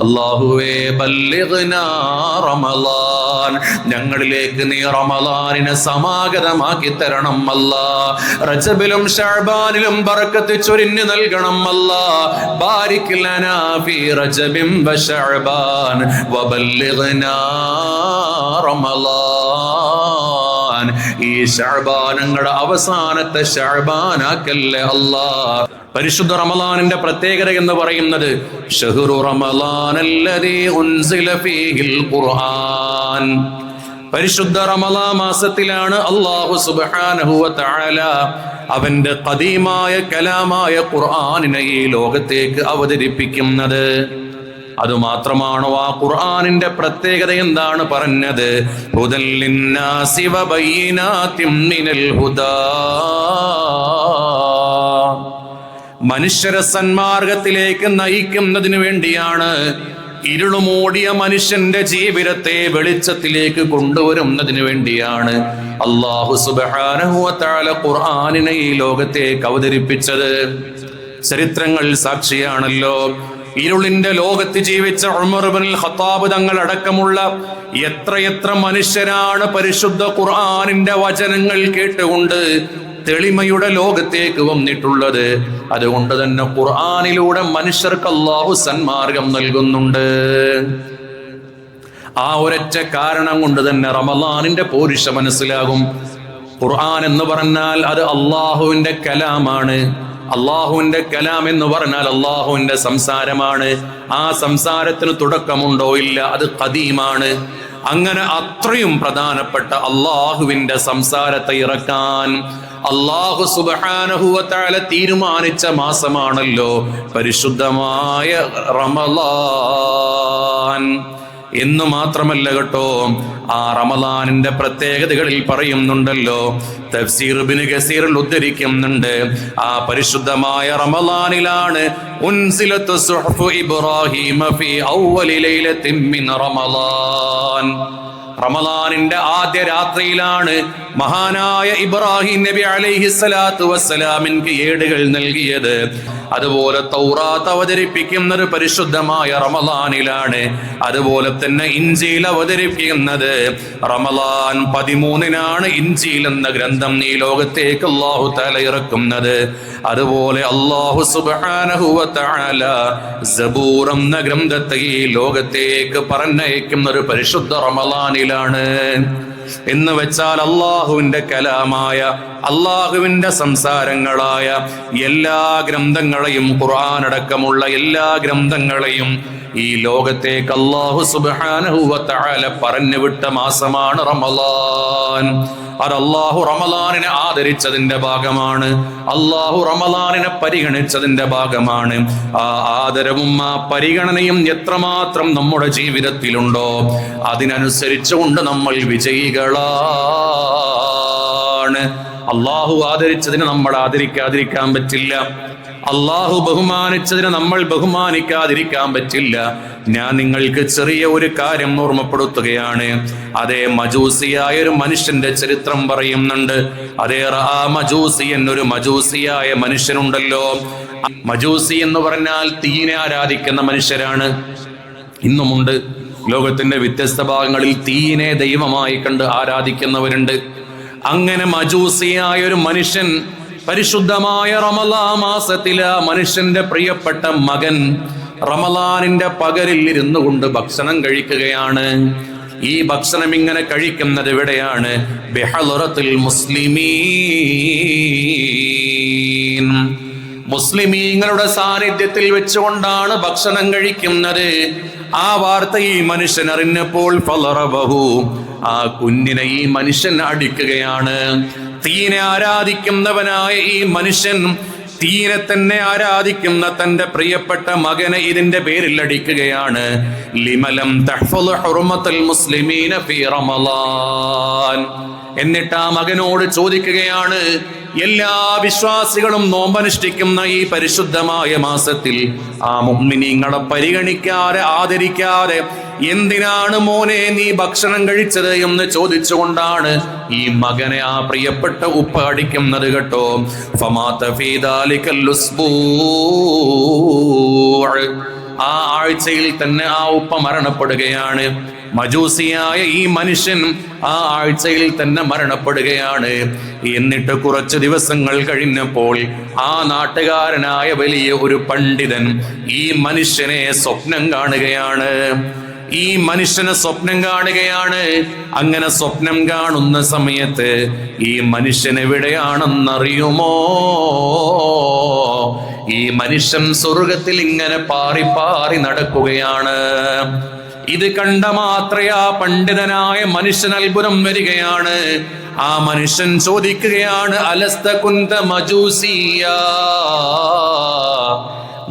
അല്ലാഹുവേ ബല്ലിഗ്നാ റമളാൻ, ഞങ്ങളിലേക്ക് നീ റമളാനിനെ സമാഗതമാക്കി തരണം അല്ലാ. റജബിലും ശഅബാനിലും ബറക്കത്ത് ചൊരിഞ്ഞു നൽകണം അല്ലാ. ബാരിക് ലനാ ഫീ റജബിൻ വ ശഅബാൻ വബല്ലിഗ്നാ റമളാൻ. ഈ ശഅബാനങ്ങളുടെ അവസാനത്തെ ശഅബാനാക്കല്ലേ അല്ലാ. പരിശുദ്ധ റമളാനിന്റെ പ്രത്യേകത എന്ന് പറയുന്നത് ശഹ്റു റമളാനല്ലദീ ഉൻസില ഫീഹിൽ ഖുർആൻ. പരിശുദ്ധ റമളാൻ മാസത്തിലാണ് അല്ലാഹു സുബ്ഹാനഹു വ തആല അവന്റെ ഖദീമായ കലാമായ ഖുർആനിനെ ഈ ലോകത്തേക്ക് അവതരിപ്പിക്കുന്നത്. അതുമാത്രമാണോ ആ ഖുർആനിന്റെ പ്രത്യേകത എന്താണ് പറഞ്ഞത്? ഹുദൽ ലിന്നാസി വ ബയ്യിനാതിൻ മിനൽ ഹുദാ, മനുഷ്യരെ സന്മാർഗത്തിലേക്ക് നയിക്കുന്നതിന് വേണ്ടിയാണ്. ഇരുളുമൂടിയ മനുഷ്യന്റെ ജീവിതത്തെ വെളിച്ചത്തിലേക്ക് കൊണ്ടുവരുന്നതിന് വേണ്ടിയാണ് അല്ലാഹു സുബ്ഹാനഹു വ തആല ഖുർആനിനെ ഈ ലോകത്തേക്ക് അവതരിപ്പിച്ചത്. ചരിത്രങ്ങൾ സാക്ഷിയാണല്ലോ. ഇരുളിന്റെ ലോകത്ത് ജീവിച്ച ഉമർ ഇബ്നുൽ ഖത്താബ് തങ്ങൾ അടക്കമുള്ള എത്രയെത്ര മനുഷ്യരാണ് പരിശുദ്ധ ഖുർആനിന്റെ വചനങ്ങൾ കേട്ടുകൊണ്ട് തെളിമയുടെ ലോകത്തേക്ക് വന്നിട്ടുള്ളത്. അതുകൊണ്ട് തന്നെ ഖുർആനിലൂടെ മനുഷ്യർക്ക് അല്ലാഹു സന്മാർഗം നൽകുന്നുണ്ട്. ആ ഒരൊറ്റ കാരണം കൊണ്ട് തന്നെ റമളാനിന്റെ പോരിശ മനസ്സിലാകും. ഖുർആൻ എന്ന് പറഞ്ഞാൽ അത് അല്ലാഹുവിന്റെ കലാമാണ്. അള്ളാഹുവിന്റെ കലാം എന്ന് പറഞ്ഞാൽ അള്ളാഹുവിന്റെ സംസാരമാണ്. ആ സംസാരത്തിന് തുടക്കമുണ്ടോ? ഇല്ല, അത് ഖദീമാണ്. അങ്ങനെ അത്രയും പ്രധാനപ്പെട്ട അള്ളാഹുവിന്റെ സംസാരത്തെ ഇറക്കാൻ അല്ലാഹു സുബ്ഹാനഹു വ തആല തീരുമാനിച്ച മാസമാണല്ലോ പരിശുദ്ധമായ റമളാൻ. എന്ന് മാത്രമല്ല കേട്ടോ, ആ റമളാനിന്റെ പ്രത്യേകതകളിൽ പറയുന്നുണ്ടല്ലോ, തഫ്സീർ ഇബ്നു കസീറിൽ ഉദ്ധരിക്കുന്നുണ്ട്, ആ പരിശുദ്ധമായ റമളാനിലാണ് ഉൻസിലത്തു സുഹ്ഫു ഇബ്രാഹീമ ഫീ അവ്വലി ലൈലത്തിൻ മിൻ റമളാൻ. റമളാനിന്റെ ആദ്യ രാത്രിയിലാണ് മഹാനായ ഇബ്രാഹിം നബി അലൈഹിസ്സലാത്തു വസ്സലാമിന് ഏടുകൾ നൽകിയത്. അതുപോലെ തൗറാത്ത് അവതരിപ്പിക്കുന്നത് പരിശുദ്ധമായ റമളാനിലാണ്. അതുപോലെ തന്നെ ഇൻജീൽ അവതരിപ്പിക്കുന്നത് റമളാൻ 13-നാണ് ഇൻജീൽ എന്ന ഗ്രന്ഥം ഈ ലോകത്തേക്ക് അല്ലാഹു തആല ഇറക്കുന്നത്. അതുപോലെ അല്ലാഹു സുബ്ഹാനഹു വ തആല സബൂർ എന്ന ഗ്രന്ഥത്തെ ഈ ലോകത്തേക്ക് പറഞ്ഞയക്കുന്ന ഒരു പരിശുദ്ധ റമളാനിലാണ്. എന്ന് വെച്ചാൽ അള്ളാഹുവിന്റെ കലാമായ അള്ളാഹുവിന്റെ സംസാരങ്ങളായ എല്ലാ ഗ്രന്ഥങ്ങളെയും, ഖുർആൻ അടക്കമുള്ള എല്ലാ ഗ്രന്ഥങ്ങളെയും ഈ ലോകത്തേക്ക് അല്ലാഹു സുബ്ഹാനഹു വ തആല പറഞ്ഞു വിട്ട മാസമാണ് റമളാൻ. അത് അല്ലാഹു റമളാനിനെ ആദരിച്ചതിന്റെ ഭാഗമാണ്. അല്ലാഹു റമളാനിനെ പരിഗണിച്ചതിന്റെ ഭാഗമാണ്. ആ ആദരവും ആ പരിഗണനയും എത്രമാത്രം നമ്മുടെ ജീവിതത്തിലുണ്ടോ അതിനനുസരിച്ചുകൊണ്ട് നമ്മൾ വിജയികളാണ്. അല്ലാഹു ആദരിച്ചതിനെ നമ്മൾ ആദരിക്കാതിരിക്കാൻ പറ്റില്ല. അല്ലാഹു ബഹുമാനിച്ചതിനെ നമ്മൾ ബഹുമാനിക്കാതിരിക്കാൻ പറ്റില്ല. ഞാൻ നിങ്ങൾക്ക് ചെറിയ ഒരു കാര്യം ഓർമ്മപ്പെടുത്തുകയാണ്. അതേ മജൂസിയായ ഒരു മനുഷ്യന്റെ ചരിത്രം പറയുന്നുണ്ട്. അതേ മജൂസി എന്നൊരു മജൂസിയായ മനുഷ്യനുണ്ടല്ലോ. മജൂസി എന്ന് പറഞ്ഞാൽ തീനെ ആരാധിക്കുന്ന മനുഷ്യരാണ്. ഇന്നുമുണ്ട് ലോകത്തിന്റെ വ്യത്യസ്ത ഭാഗങ്ങളിൽ തീനെ ദൈവമായി കണ്ട് ആരാധിക്കുന്നവരുണ്ട്. അങ്ങനെ മജൂസിയായ ഒരു മനുഷ്യൻ പരിശുദ്ധമായ റമളാൻ മാസത്തിലെ മനുഷ്യന്റെ പ്രിയപ്പെട്ട മകൻ റമളാനിന്റെ പകലിൽ ഇരുന്നു കൊണ്ട് ഭക്ഷണം കഴിക്കുകയാണ്. ഈ ഭക്ഷണം ഇങ്ങനെ കഴിക്കുന്നത് എവിടെയാണ്? ബിഹളറത്തുൽ മുസ്ലിമീൻ, മുസ്ലിമീങ്ങളുടെ സാന്നിധ്യത്തിൽ വെച്ചുകൊണ്ടാണ് ഭക്ഷണം കഴിക്കുന്നത്. ആ വാർത്ത ഈ മനുഷ്യൻ അറിഞ്ഞപ്പോൾ ഫളറബഹു, ആ കുഞ്ഞിനെ ഈ മനുഷ്യൻ അടിക്കുകയാണ്. തീനെ ആരാധിക്കുന്നവനായ ഈ മനുഷ്യൻ തീനെ തന്നെ ആരാധിക്കുന്ന തന്റെ പ്രിയപ്പെട്ട മകനെ ഇതിന്റെ പേരിൽ അടിക്കുകയാണ്. ലിമലം തഹ്ഫളു ഹുർമത്തുൽ മുസ്ലിമീന ഫീ റമളാൻ. എന്നിട്ട് ആ മകനോട് ചോദിക്കുകയാണ്, എല്ലാ വിശ്വാസികളും നോമ്പനുഷ്ഠിക്കുന്ന ഈ പരിശുദ്ധമായ മാസത്തിൽ ആ മുഅ്മിനീങ്ങളെ പരിഗണിക്കാതെ ആദരിക്കാതെ എന്തിനാണ് മോനെ നീ ഭക്ഷണം കഴിച്ചത് എന്ന് ചോദിച്ചുകൊണ്ടാണ് ഈ മകനെ ആ പ്രിയപ്പെട്ട ഉപ്പ അടിക്കുന്നത് കേട്ടോ. ഫമാത ഫീ ദാലികൽ ഉസ്ബൂ, ആ ആഴ്ചയിൽ തന്നെ ആ ഉപ്പ മരണപ്പെടുകയാണ്. മജൂസിയായ ഈ മനുഷ്യൻ ആ ആഴ്ചയിൽ തന്നെ മരണപ്പെടുകയാണ്. എന്നിട്ട് കുറച്ച് ദിവസങ്ങൾ കഴിഞ്ഞപ്പോൾ ആ നാട്ടുകാരനായ വലിയ ഒരു പണ്ഡിതൻ ഈ മനുഷ്യനെ സ്വപ്നം കാണുകയാണ്. ഈ മനുഷ്യനെ സ്വപ്നം കാണുകയാണ്. അങ്ങനെ സ്വപ്നം കാണുന്ന സമയത്ത് ഈ മനുഷ്യൻ എവിടെയാണെന്നറിയുമോ? ഈ മനുഷ്യൻ സ്വർഗത്തിൽ ഇങ്ങനെ പാറി പാറി നടക്കുകയാണ്. ഇത് കണ്ട മാത്രേ ആ പണ്ഡിതനായ മനുഷ്യൻ അത്ഭുതം വരികയാണ്. ആ മനുഷ്യൻ ചോദിക്കുകയാണ്, അലസ്ത കുന്ത മജൂസിയ,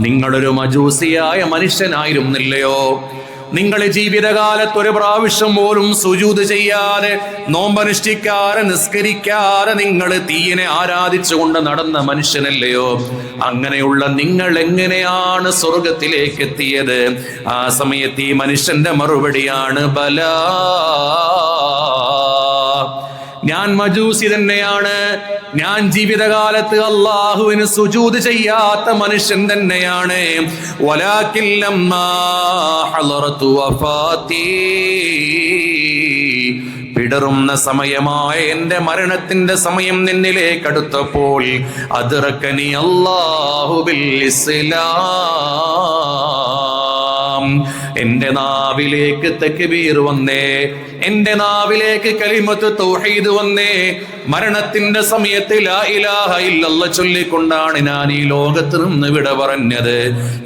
നിങ്ങളൊരു മജൂസിയായ മനുഷ്യനായിരുന്നില്ലയോ? നിങ്ങൾ ജീവിതകാലത്ത് ഒരു പ്രാവശ്യം പോലും സുജൂദ് ചെയ്യാതെ, നോമ്പനുഷ്ഠിക്കാതെ, നിസ്കരിക്കാതെ നിങ്ങൾ തീയനെ ആരാധിച്ചുകൊണ്ട് നടന്ന മനുഷ്യനല്ലയോ? അങ്ങനെയുള്ള നിങ്ങൾ എങ്ങനെയാണ് സ്വർഗത്തിലേക്ക് എത്തിയത്? ആ സമയത്ത് ഈ മനുഷ്യന്റെ മറുപടിയാണ്, ബലാ, ഞാൻ മജൂസി തന്നെയാണ്. ഞാൻ ജീവിതകാലത്ത് അള്ളാഹുവിന് സുജൂദ് ചെയ്യാത്ത മനുഷ്യൻ തന്നെയാണ്. വലാകിൻ ലമ്മാ ഹളറതു വഫാതി, പിടറുന്ന സമയമായ എന്റെ മരണത്തിന്റെ സമയം നിന്നിലേക്ക് അടുത്തപ്പോൾ അദ്റകനി അല്ലാഹു ബിൽ ഇസ്ലാം, എന്റെ നാവിലേക്ക് തക്ബീർ വന്നേ, എന്റെ നാവിലേക്ക് കലിമത്ത് തൗഹീദ് വന്നേ. മരണത്തിന്റെ സമയത്ത് ലാ ഇലാഹ ഇല്ലല്ലാഹ് ചൊല്ലിക്കൊണ്ടാണ് ഞാൻ ഈ ലോകത്ത് നിന്ന് വിട പറഞ്ഞത്.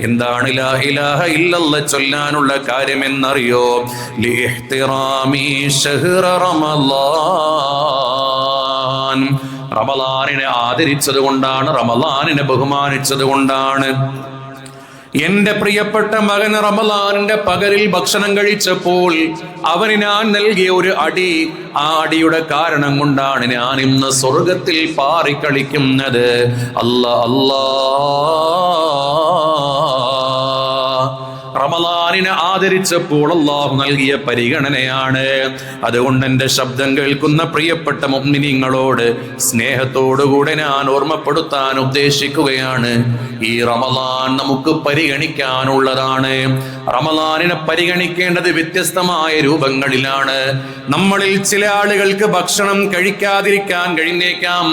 എന്താണ് ലാ ഇലാഹ ഇല്ലല്ലാഹ് ചൊല്ലാനുള്ള കാര്യം എന്നറിയോ? ലിഇഹ്തിറാമി ശഹ്റ റമളാൻ, റമളാനിനെ ആദരിച്ചത് കൊണ്ടാണ്, റമളാനിനെ ബഹുമാനിച്ചത് കൊണ്ടാണ്. എന്റെ പ്രിയപ്പെട്ട മകൻ റമളാനിന്റെ പകലിൽ ഭക്ഷണം കഴിച്ചപ്പോൾ അവന് ഞാൻ നൽകിയ ഒരു അടി, ആ അടിയുടെ കാരണം കൊണ്ടാണ് ഞാൻ ഇന്ന് സ്വർഗത്തിൽ പാറിക്കളിക്കുന്നത്. അല്ലാ അല്ലാ, റമളാനിനെ ആദരിച്ചപ്പോൾ അല്ലാഹു നൽകിയ പരിഗണനയാണ്. അതുകൊണ്ട് എന്റെ ശബ്ദം കേൾക്കുന്ന പ്രിയപ്പെട്ട മുഅ്മിനീങ്ങളോട് സ്നേഹത്തോടുകൂടെ ഞാൻ ഓർമ്മപ്പെടുത്താൻ ഉദ്ദേശിക്കുകയാണ്, ഈ റമളാൻ നമുക്ക് പരിഗണിക്കാനുള്ളതാണ്. റമളാനിനെ പരിഗണിക്കേണ്ടത് വ്യത്യസ്തമായ രൂപങ്ങളിലാണ്. നമ്മളിൽ ചില ആളുകൾക്ക് ഭക്ഷണം കഴിക്കാതിരിക്കാൻ കഴിഞ്ഞേക്കാം.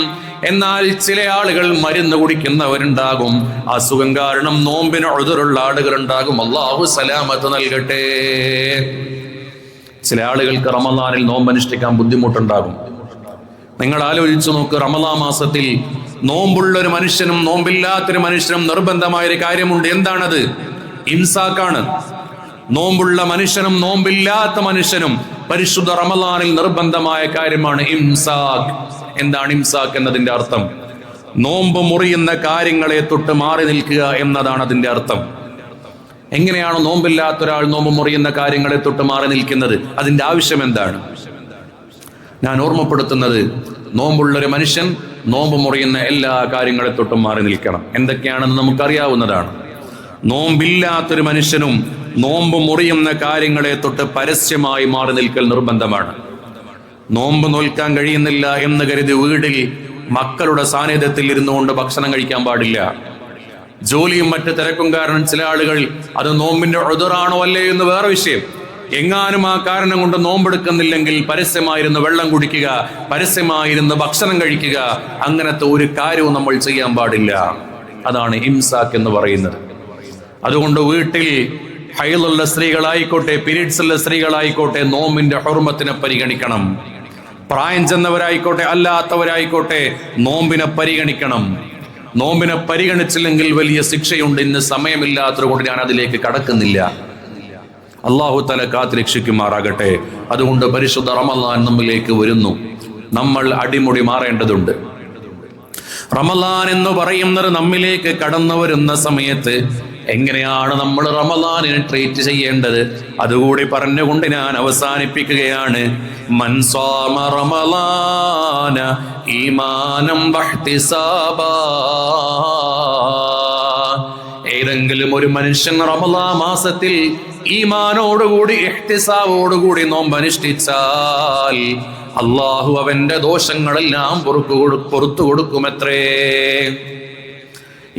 എന്നാൽ ചില ആളുകൾ മരുന്ന് കുടിക്കുന്നവരുണ്ടാകും. അസുഖം കാരണം നോമ്പിന് ഉദറുള്ള ആളുകൾ ഉണ്ടാകും. അല്ലാഹു സലാമത്ത് നൽകട്ടെ. ചില ആളുകൾക്ക് റമളാനിൽ നോമ്പനുഷ്ഠിക്കാൻ ബുദ്ധിമുട്ടുണ്ടാകും. നിങ്ങൾ ആലോചിച്ചു നോക്ക്, റമളാൻ മാസത്തിൽ നോമ്പുള്ള ഒരു മനുഷ്യനും നോമ്പില്ലാത്തൊരു മനുഷ്യനും നിർബന്ധമായൊരു കാര്യമുണ്ട്. എന്താണത്? ഇംസാക്കാണ്. നോമ്പുള്ള മനുഷ്യനും നോമ്പില്ലാത്ത മനുഷ്യനും പരിശുദ്ധ റമളാനിൽ നിർബന്ധമായ കാര്യമാണ് ഇംസാക്ക്. എന്താണ് ഇംസാക്ക് എന്നതിന്റെ അർത്ഥം? നോമ്പ് മുറിയുന്ന കാര്യങ്ങളെ തൊട്ട് മാറി നിൽക്കുക എന്നതാണ് അതിന്റെ അർത്ഥം. എങ്ങനെയാണ് നോമ്പില്ലാത്ത ഒരാൾ നോമ്പ് മുറിയുന്ന കാര്യങ്ങളെ തൊട്ട് മാറി നിൽക്കുന്നത്? അതിന്റെ ആവശ്യം എന്താണ്? ഞാൻ ഓർമ്മപ്പെടുത്തുന്നത്, നോമ്പുള്ളൊരു മനുഷ്യൻ നോമ്പ് മുറിയുന്ന എല്ലാ കാര്യങ്ങളെ തൊട്ടും മാറി നിൽക്കണം. എന്തൊക്കെയാണെന്ന് നമുക്കറിയാവുന്നതാണ്. നോമ്പില്ലാത്തൊരു മനുഷ്യനും നോമ്പ് മുറിയുന്ന കാര്യങ്ങളെ തൊട്ട് പരസ്യമായി മാറി നിൽക്കൽ നിർബന്ധമാണ്. നോമ്പ് നോൽക്കാൻ കഴിയുന്നില്ല എന്ന് കരുതി വീട്ടിൽ മക്കളുടെ സാന്നിധ്യത്തിൽ ഇരുന്നുകൊണ്ട് ഭക്ഷണം കഴിക്കാൻ പാടില്ല. ജോലിയും മറ്റു തിരക്കും കാരണം ചില ആളുകൾ, അത് നോമ്പിന്റെ ഉദറാണോ അല്ലേ എന്ന് വേറെ വിഷയം, എങ്ങാനും ആ കാരണം കൊണ്ട് നോമ്പെടുക്കുന്നില്ലെങ്കിൽ പരസ്യമായിരുന്ന് വെള്ളം കുടിക്കുക, പരസ്യമായിരുന്ന് ഭക്ഷണം കഴിക്കുക, അങ്ങനത്തെ ഒരു കാര്യവും നമ്മൾ ചെയ്യാൻ പാടില്ല. അതാണ് ഇംസാക്ക് എന്ന് പറയുന്നത്. അതുകൊണ്ട് വീട്ടിൽ ഹൈലുള്ള സ്ത്രീകളായിക്കോട്ടെ, പീരീഡ്സ് ഉള്ള സ്ത്രീകളായിക്കോട്ടെ, നോമ്പിന്റെ ഹുർമത്തിനെ പരിഗണിക്കണം. പ്രായം ചെന്നവരായിക്കോട്ടെ അല്ലാത്തവരായിക്കോട്ടെ, നോമ്പിനെ പരിഗണിക്കണം. നോമ്പിനെ പരിഗണിച്ചില്ലെങ്കിൽ വലിയ ശിക്ഷയുണ്ട്. ഇന്ന് സമയമില്ലാത്തത് കൊണ്ട് ഞാൻ അതിലേക്ക് കടക്കുന്നില്ല. അല്ലാഹു തആല കാത്ത് രക്ഷിക്കുമാറാകട്ടെ. അതുകൊണ്ട് പരിശുദ്ധ റമളാൻ നമ്മിലേക്ക് വരുന്നു. നമ്മൾ അടിമുടി മാറേണ്ടതുണ്ട്. റമളാൻ എന്ന് പറയുന്നത് നമ്മിലേക്ക് കടന്നു വരുന്ന സമയത്ത് എങ്ങനെയാണ് നമ്മൾ റമളാനിനെ ട്രീറ്റ് ചെയ്യേണ്ടത്? അതുകൂടി പറഞ്ഞുകൊണ്ട് ഞാൻ അവസാനിപ്പിക്കുകയാണ്. മൻ സാമ റമളാന ഈമാനം വഹ്തിസാബാ, ഏതെങ്കിലും ഒരു മനുഷ്യൻ റമളാൻ മാസത്തിൽ ഈമാനോടുകൂടി ഇഹ്തിസാബോടുകൂടി നോമ്പനുഷ്ഠിച്ചാൽ അല്ലാഹു അവന്റെ ദോഷങ്ങളെല്ലാം പുറത്തു കൊടുക്കുമത്രേ.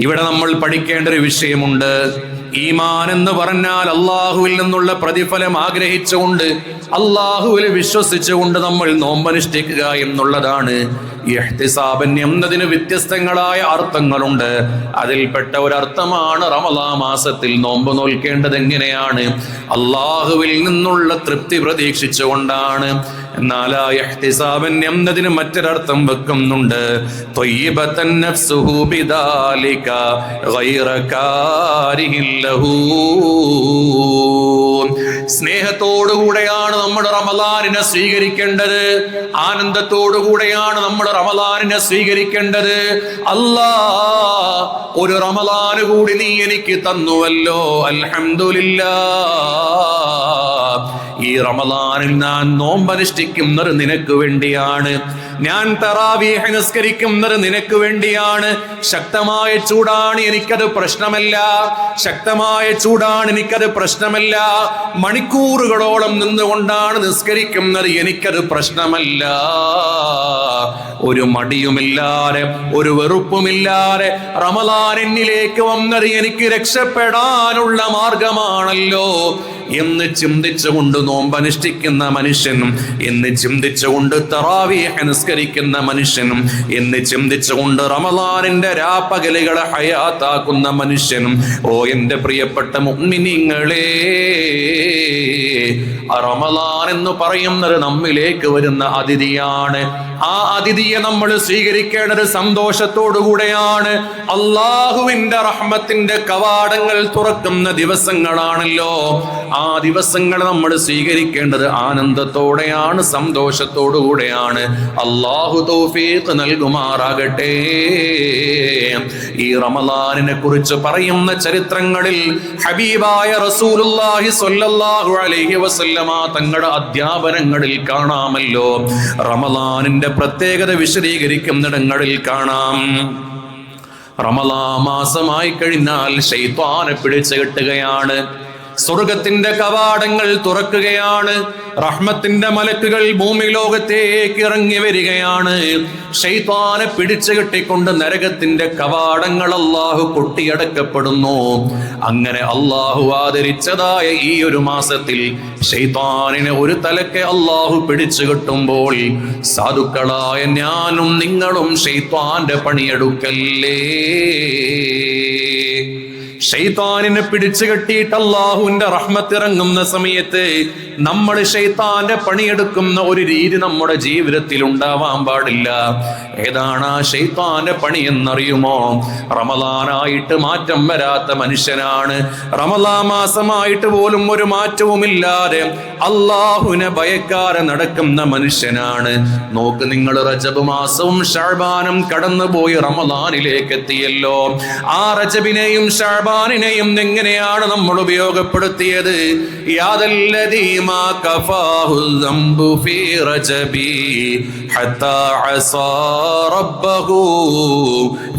ഇവിടെ നമ്മൾ പഠിക്കേണ്ട ഒരു വിഷയമുണ്ട്. ഈമാൻ എന്ന് പറഞ്ഞാൽ അള്ളാഹുവിൽ നിന്നുള്ള പ്രതിഫലം ആഗ്രഹിച്ചുകൊണ്ട്, അള്ളാഹുവിൽ വിശ്വസിച്ചുകൊണ്ട് നമ്മൾ നോമ്പനുഷ്ഠിക്കുക എന്നുള്ളതാണ്. ഇഹ്തിസാബൻ എന്നതിന് വ്യത്യസ്തങ്ങളായ അർത്ഥങ്ങളുണ്ട്. അതിൽപ്പെട്ട ഒരർത്ഥമാണ് റമളാൻ മാസത്തിൽ നോമ്പ് നോൽക്കേണ്ടത് എങ്ങനെയാണ്? അള്ളാഹുവിൽ നിന്നുള്ള തൃപ്തി പ്രതീക്ഷിച്ചുകൊണ്ടാണ്. എന്നാൽ ഇഹ്തിസാബൻ എന്നതിന് മറ്റൊരർത്ഥം വെക്കുന്നുണ്ട്. ത്വയ്യിബതൻ നഫ്സുഹു ബിദാലിക ഗൈറ കാരിഹിൻ ലഹു. സ്നേഹത്തോടുകൂടെയാണ് നമ്മൾ റമളാനിനെ സ്വീകരിക്കേണ്ടത്. ആനന്ദത്തോടുകൂടെയാണ് നമ്മൾ റമളാനിനെ സ്വീകരിക്കേണ്ടത്. അല്ലാഹ്, ഒരു റമളാന് കൂടി നീ എനിക്ക് തന്നുവല്ലോ, അൽഹംദുലില്ലാഹ്. ഈ റമളാനിൽ ഞാൻ നോമ്പനുഷ്ഠിക്കുന്നത് നിനക്ക് വേണ്ടിയാണ്. ഞാൻ തറാവീഹ് നിസ്കരിക്കുന്നത് നിനക്ക് വേണ്ടിയാണ്. ശക്തമായ ചൂടാണ്, എനിക്കത് പ്രശ്നമല്ല. ശക്തമായ ചൂടാണ്, എനിക്കത് പ്രശ്നമല്ല. മണിക്കൂറുകളോളം നിന്നുകൊണ്ടാണ് നിസ്കരിക്കുന്നത്, എനിക്കത് പ്രശ്നമല്ല. ഒരു മടിയുമില്ലാതെ, ഒരു വെറുപ്പുമില്ലാതെ റമളാൻ എന്നിലേക്ക് വന്നത് എനിക്ക് രക്ഷപ്പെടാനുള്ള മാർഗമാണല്ലോ എന്ന് ചിന്തിച്ചുകൊണ്ട് നോമ്പനുഷ്ഠിക്കുന്ന മനുഷ്യനും, എന്ന് ചിന്തിച്ചുകൊണ്ട് തറാവീഹ് നിസ്കരിക്കുന്ന മനുഷ്യനും, എന്ന് ചിന്തിച്ചുകൊണ്ട് റമളാനിന്റെ രാപ്പകലുകളെ ഹയാത്താക്കുന്ന മനുഷ്യനും, ഓ എന്റെ പ്രിയപ്പെട്ട മുഅ്മിനീങ്ങളെ, റമളാൻ എന്ന് പറയുന്നത് നമ്മിലേക്ക് വരുന്ന അതിഥിയാണ്. ആ അതിഥിയെ നമ്മൾ സ്വീകരിക്കേണ്ടത് സന്തോഷത്തോടുകൂടെയാണ്. അള്ളാഹുവിന്റെ റഹ്മത്തിന്റെ കവാടങ്ങൾ തുറക്കുന്ന ദിവസങ്ങളാണല്ലോ. ആ ദിവസങ്ങൾ നമ്മൾ സ്വീകരിക്കേണ്ടത് ആനന്ദത്തോടെയാണ്, സന്തോഷത്തോടുകൂടെയാണ്. അള്ളാഹു തൗഫീഖ് നൽകുമാറാകട്ടെ. ഈ റമളാനിനെ കുറിച്ച് പറയുന്ന ചരിത്രങ്ങളിൽ ഹബീബായ റസൂലുള്ളാഹി സ്വല്ലല്ലാഹു അലൈഹി വസല്ലമ തങ്ങളുടെ അധ്യാപനങ്ങളിൽ കാണാമല്ലോ. റമളാനിന്റെ പ്രത്യേകത വിശദീകരിക്കുന്നിടങ്ങളിൽ കാണാം. റമളാൻ മാസമായി കഴിഞ്ഞാൽ ശൈത്വാനെ പിടിച്ചു കെട്ടുകയാണ്. സ്വർഗത്തിന്റെ കവാടങ്ങൾ തുറക്കുകയാണ്. റഹ്മത്തിന്റെ മലക്കുകൾ ഭൂമി ലോകത്തേക്ക് ഇറങ്ങി വരികയാണ്. ശൈത്താനെ പിടിച്ചു കെട്ടിക്കൊണ്ട് നരകത്തിന്റെ കവാടങ്ങൾ അള്ളാഹു കൊട്ടിയടക്കപ്പെടുന്നു. അങ്ങനെ അള്ളാഹു ആദരിച്ചതായ ഈ ഒരു മാസത്തിൽ ശൈത്താനിനെ ഒരു തലക്കെ അള്ളാഹു പിടിച്ചു കെട്ടുമ്പോൾ, സാധുക്കളായ ഞാനും നിങ്ങളും ശൈത്താന്റെ പണിയെടുക്കല്ലേ. ശൈത്താനിനെ പിടിച്ചു കെട്ടിയിട്ട് അള്ളാഹുവിന്റെ റഹ്മത്ത് ഇറങ്ങുന്ന സമയത്ത് നമ്മൾ ശൈത്താന്റെ പണിയെടുക്കുന്ന ഒരു രീതി നമ്മുടെ ജീവിതത്തിൽ ഉണ്ടാവാൻ പാടില്ല. ഏതാണ് ആ ശൈത്താന്റെ പണി എന്നറിയുമോ? റമളാനായിട്ട് മാറ്റം വരാത്ത മനുഷ്യനാണ്. റമളാൻ മാസമായിട്ട് പോലും ഒരു മാറ്റവുമില്ലാതെ അള്ളാഹുവിനെ ഭയക്കാതെ നടക്കുന്ന മനുഷ്യനാണ്. നോക്ക് നിങ്ങൾ, റജബ് മാസവും ശഅബാനും കടന്നുപോയി റമളാനിലേക്ക് എത്തിയല്ലോ. ആ റജബിനെയും ശഅബാനിനെയും എങ്ങനെയാണ് നമ്മൾ ഉപയോഗപ്പെടുത്തിയത്? യാദല്ലദീ മാ കഫാഹു ദംബു ഫീ റജബി ഹത്താ അസാ റബ്ബഹു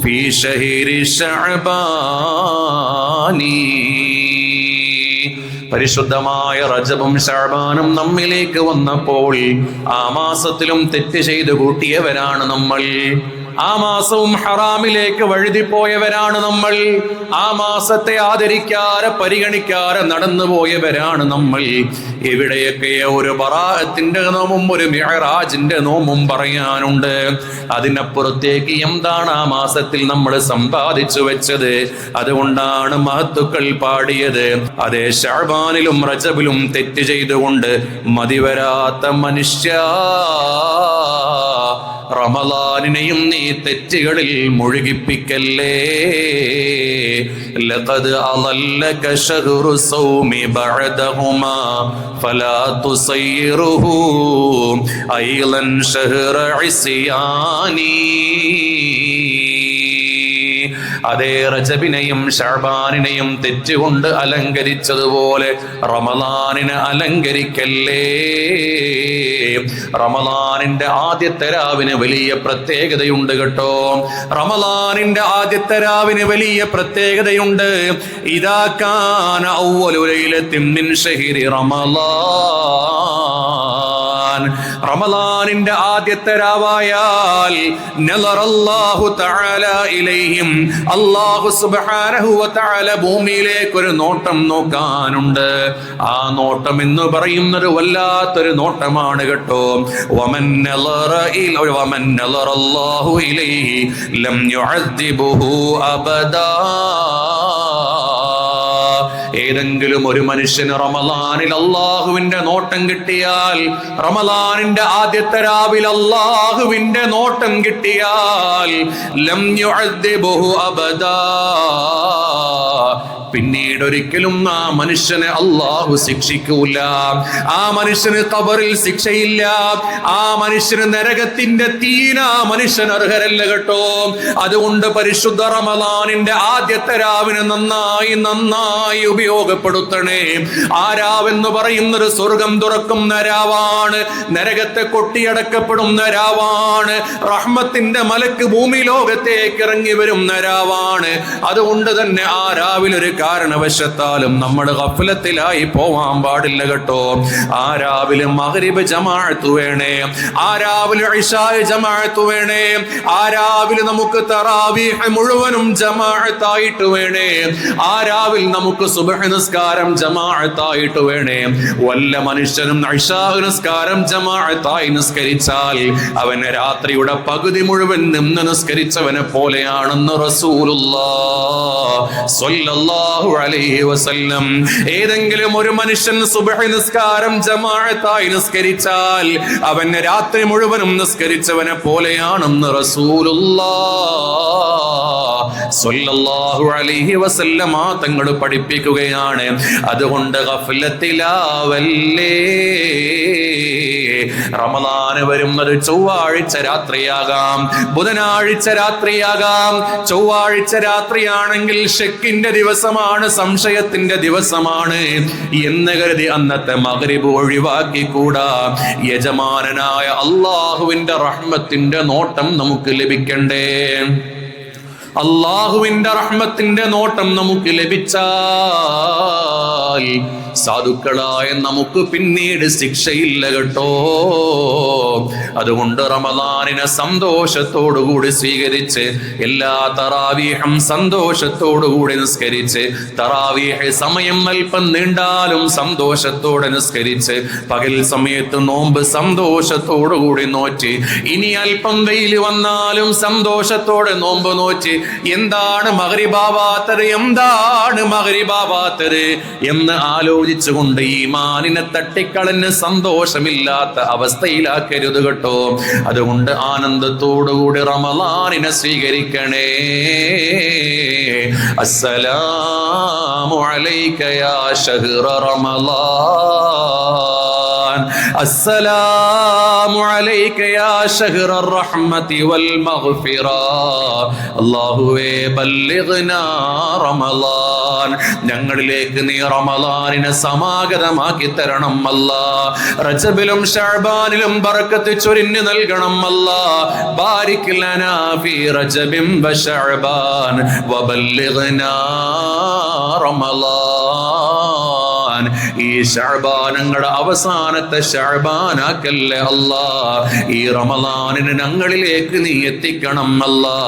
ഫീ ശഹരി ശഅബാനി. പരിശുദ്ധമായ റജബും ശഅബാനും നമ്മിലേക്ക് വന്നപ്പോൾ ആ മാസത്തിലും തെറ്റ് ചെയ്തു കൂട്ടിയവരാണ് നമ്മൾ. ആ മാസവും ഹറാമിലേക്ക് വഴുതിപ്പോയവരാണ് നമ്മൾ. ആ മാസത്തെ ആദരിക്കാതെ പരിഗണിക്കാതെ നടന്നുപോയവരാണ് നമ്മൾ. എവിടെയൊക്കെ ഒരു ബറാഅത്തിന്റെ നോമും ഒരു മിഅ്റാജിന്റെ നോമും പറയാനുണ്ട്. അതിനപ്പുറത്തേക്ക് എന്താണ് ആ മാസത്തിൽ നമ്മൾ സമ്പാദിച്ചു വെച്ചത്? അതുകൊണ്ടാണ് മഹത്തുക്കൾ പാടിയത്, അതേ ശഅബാനിലും റജബിലും തെറ്റ് ചെയ്തുകൊണ്ട് മതിവരാത്ത മനുഷ്യ, റമളാനിനെയും നീ തെറ്റുകളിൽ മുഴുകിപ്പിക്കല്ലേ. ലഖദ് അളല്ലക ശഹ്റു സൗമി ബഅദഹുമാ ഫലാ തുസയ്യിറുഹു ഐലൻ ശഹ്റ ഇസ്യാനി. അതേ റജബിനെയും ശഅബാനിനെയും തെറ്റുകൊണ്ട് അലങ്കരിച്ചതുപോലെ റമളാനിനെ അലങ്കരിക്കല്ലേ. റമളാനിന്റെ ആദ്യത്തെ രാവിന് വലിയ പ്രത്യേകതയുണ്ട് കേട്ടോ. റമളാനിന്റെ ആദ്യത്തെ രാവിന് വലിയ പ്രത്യേകതയുണ്ട്. ഇദാ കാന അവ്വലു ലൈലത്തിൻ മിൻ ശഹ്രി റമളാൻ. റമളാനിന്റെ ആദ്യത്തെ രാവായാൽ നളറല്ലാഹു തആല ഇലൈഹിം, അല്ലാഹു സുബ്ഹാനഹു വ തആല ഭൂമിയിലേക്ക് ഒരു നോട്ടം നോക്കാനുണ്ട്. ആ നോട്ടം എന്ന് പറയുന്നത് വല്ലാത്തൊരു നോട്ടമാണ് കേട്ടോ. വമൻ നളറല്ലാഹു ഇലൈഹി ലം യുഅദ്ദിബുഹു അബദാ. ഏതെങ്കിലും ഒരു മനുഷ്യന് റമളാനിൽ അള്ളാഹുവിന്റെ നോട്ടം കിട്ടിയാൽ, റമളാനിന്റെ ആദ്യത്തെ രാവിൽ അള്ളാഹുവിന്റെ നോട്ടം കിട്ടിയാൽ ലം യുഅദ്ദിബുഹു അബദാ, പിന്നീട് ഒരിക്കലും ആ മനുഷ്യനെ അള്ളാഹു ശിക്ഷിക്കൂല. ആ മനുഷ്യന് ഖബറിൽ ശിക്ഷയില്ല. ആ മനുഷ്യന് നരകത്തിന്റെ തീന മനുഷ്യൻ അർഹരല്ല കേട്ടോ. അതുകൊണ്ട് പരിശുദ്ധ റമളാനിന്റെ ആദ്യത്തെ രാവിനെ നന്നായി നന്നായി ഉപയോഗപ്പെടുത്തണേ. ആ രാവെന്ന് പറയുന്നത് സ്വർഗം തുറക്കുന്ന രാവാണ്, നരകത്തെ കൊട്ടിയടക്കപ്പെടുന്ന രാവാണ്, റഹ്മത്തിന്റെ മലക്ക് ഭൂമി ലോകത്തേക്ക് ഇറങ്ങി വരുന്ന രാവാണ്. അതുകൊണ്ട് തന്നെ ആ രാവിലൊരു കാരണവശത്താലും നമ്മൾ ഗഫലത്തിലായി പോവാൻ പാടില്ല കേട്ടോ. ആ രാവിലെ മഗ്രിബ് ജമാഅത്ത് വേണേ, ആ രാവിലെ ഇശാ ജമാഅത്ത് വേണേ, ആ രാവിലെ നമുക്ക് തറാവീഹ് മുഴുവനും ജമാഅത്തായിട്ട് വേണേ, ആ രാവിലെ നമുക്ക് സുബ്ഹ് നിസ്കാരം ജമാഅത്തായിട്ട് വേണേ. വല്ല മനുഷ്യനും ഇശാ നിസ്കാരം ജമാഅത്തായി നിസ്കരിച്ചാൽ അവൻ രാത്രിയുടെ പകുതി മുഴുവൻ നിന്ന് നിസ്കരിച്ചവനെ പോലെയാണെന്ന് റസൂലുള്ളാഹ് സ്വല്ലല്ലാഹു അലൈഹി വസല്ലം. ഏതെങ്കിലും ഒരു മനുഷ്യൻ സുബ്ഹ് നിസ്കാരം ജമാഅത്തായി നിസ്കരിച്ചാൽ അവൻ രാത്രി മുഴുവനും നിസ്കരിച്ചവനെ പോലെയാണെന്ന് റസൂലുള്ളാഹ് സ്വല്ലല്ലാഹു അലൈഹി വസല്ലം തങ്ങൾ പഠിപ്പിക്കുകയാണ്. അതുകൊണ്ട് ഗഫലത്തിലാവല്ലേ. റമളാൻ വരുന്നത് ചൊവ്വാഴ്ച രാത്രിയാകാം, ബുധനാഴ്ച രാത്രിയാകാം. ചൊവ്വാഴ്ച രാത്രിയാണെങ്കിൽ ഷെക്കിന്റെ ദിവസമാണ്, സംശയത്തിന്റെ ദിവസമാണ് എന്ന് കരുതി അന്നത്തെ മഗ്രിബ് ഒഴിവാക്കിക്കൂടാ. യജമാനനായ അള്ളാഹുവിന്റെ റഹ്മത്തിന്റെ നോട്ടം നമുക്ക് ലഭിക്കണ്ടേ? അള്ളാഹുവിന്റെ റഹ്മത്തിന്റെ നോട്ടം നമുക്ക് ലഭിച്ചാൽ സാധുക്കളായ നമുക്ക് പിന്നീട് ശിക്ഷയില്ല കേട്ടോ. അതുകൊണ്ട് റമളാനിനെ സന്തോഷത്തോടുകൂടി സ്വീകരിച്ച് എല്ലാ തറാവീഹും സന്തോഷത്തോടുകൂടി നിസ്കരിച്ച്, തറാവീഹ് സമയം അല്പം നീണ്ടാലും സന്തോഷത്തോടെ നിസ്കരിച്ച്, പകൽ സമയത്ത് നോമ്പ് സന്തോഷത്തോടുകൂടി നോറ്റ്, ഇനി അല്പം വെയിൽ വന്നാലും സന്തോഷത്തോടെ നോമ്പ് നോറ്റ്, എന്താണ് മഗ്രിബാവാത്തത്, എന്താണ് മഗ്രിബാവാത്തത് എന്ന് ആലോചിച്ചുകൊണ്ട് ഈമാനിനെ തട്ടിക്കളഞ്ഞ് സന്തോഷമില്ലാത്ത അവസ്ഥയിലാക്കരുത് കേട്ടോ. അതുകൊണ്ട് ആനന്ദത്തോടുകൂടി റമളാനിനെ സ്വീകരിക്കണേ. അസ്സലാമു അലൈക യാ ശഹ്റ റമളാൻ, അസ്സലാമു അലൈക യാ ശഹ്റ റഹ്മതി വൽ മഗ്ഫിറ. അല്ലാഹുവേ ബല്ലിഗ്നാ റമളാൻ, ഞങ്ങളിലേക്ക് നീ റമളാനിനെ സമാഗതമാക്കി തരണം അല്ലാ. റജബിലും ശഅബാനിലും ബറക്കത്ത് ചൊരിഞ്ഞു നൽകണം അല്ലാ. ബാരിക് ലനാ ഫീ റജബിൻ വ ശഅബാൻ വബല്ലിഗ്നാ റമളാൻ. ഈ ശഅബാനങ്ങളുടെ അവസാനത്തെ ശഅബാനാക്കല്ലേ അല്ലാ. ഈ റമളാനിനെ ഞങ്ങളിലേക്ക് നീ എത്തിക്കണം അല്ലാ.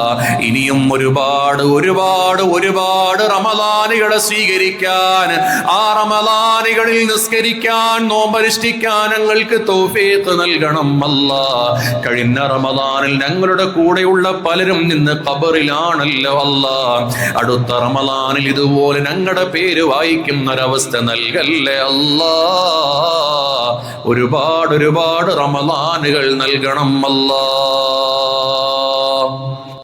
ഇനിയും ഒരുപാട് ഒരുപാട് ഒരുപാട് റമളാനുകളെ സ്വീകരിക്കാൻ, ആ റമളാനുകളിൽ നിസ്കരിക്കാൻ, നോമ്പനുഷ്ഠിക്കാൻ ഞങ്ങൾക്ക് തൗഫീഖ് നൽകണം അല്ലാ. കഴിഞ്ഞ റമളാനിൽ ഞങ്ങളുടെ കൂടെയുള്ള പലരും നിന്ന് ഖബറിലാണല്ലോ അല്ലാ. അടുത്ത റമളാനിൽ ഇതുപോലെ ഞങ്ങളുടെ പേര് വായിക്കുന്ന ഒരവസ്ഥ നൽകല്ലേ അല്ലാ. ഒരുപാട് ഒരുപാട് റമളാനുകൾ നൽകണം അല്ലാ.